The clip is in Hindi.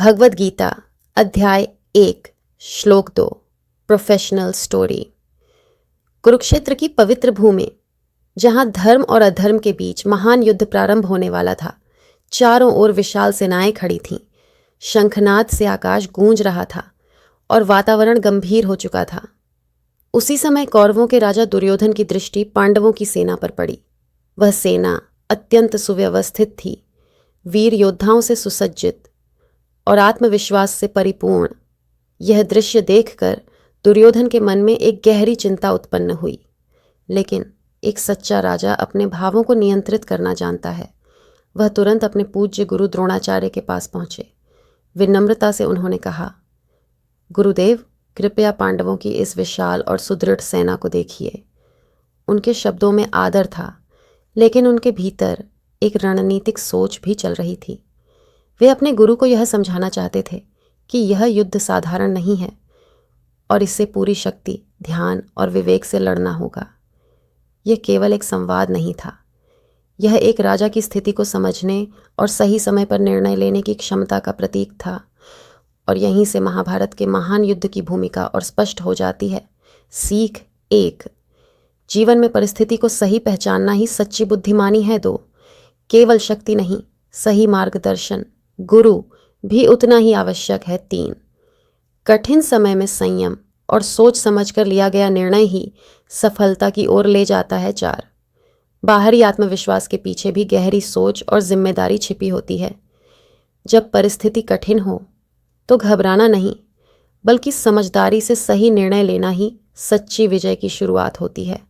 भगवद गीता अध्याय 1 श्लोक 2 प्रोफेशनल स्टोरी। कुरुक्षेत्र की पवित्र भूमि, जहां धर्म और अधर्म के बीच महान युद्ध प्रारंभ होने वाला था, चारों ओर विशाल सेनाएं खड़ी थीं। शंखनाद से आकाश गूंज रहा था और वातावरण गंभीर हो चुका था। उसी समय कौरवों के राजा दुर्योधन की दृष्टि पांडवों की सेना पर पड़ी। वह सेना अत्यंत सुव्यवस्थित थी, वीर योद्धाओं से सुसज्जित और आत्मविश्वास से परिपूर्ण। यह दृश्य देखकर दुर्योधन के मन में एक गहरी चिंता उत्पन्न हुई। लेकिन एक सच्चा राजा अपने भावों को नियंत्रित करना जानता है। वह तुरंत अपने पूज्य गुरु द्रोणाचार्य के पास पहुंचे। विनम्रता से उन्होंने कहा, गुरुदेव, कृपया पांडवों की इस विशाल और सुदृढ़ सेना को देखिए। उनके शब्दों में आदर था, लेकिन उनके भीतर एक रणनीतिक सोच भी चल रही थी। वे अपने गुरु को यह समझाना चाहते थे कि यह युद्ध साधारण नहीं है और इससे पूरी शक्ति, ध्यान और विवेक से लड़ना होगा। यह केवल एक संवाद नहीं था, यह एक राजा की स्थिति को समझने और सही समय पर निर्णय लेने की क्षमता का प्रतीक था। और यहीं से महाभारत के महान युद्ध की भूमिका और स्पष्ट हो जाती है। सीख 1, जीवन में परिस्थिति को सही पहचानना ही सच्ची बुद्धिमानी है। 2, केवल शक्ति नहीं, सही मार्गदर्शन, गुरु भी उतना ही आवश्यक है। 3, कठिन समय में संयम और सोच समझकर लिया गया निर्णय ही सफलता की ओर ले जाता है। 4, बाहरी आत्मविश्वास के पीछे भी गहरी सोच और जिम्मेदारी छिपी होती है। जब परिस्थिति कठिन हो तो घबराना नहीं, बल्कि समझदारी से सही निर्णय लेना ही सच्ची विजय की शुरुआत होती है।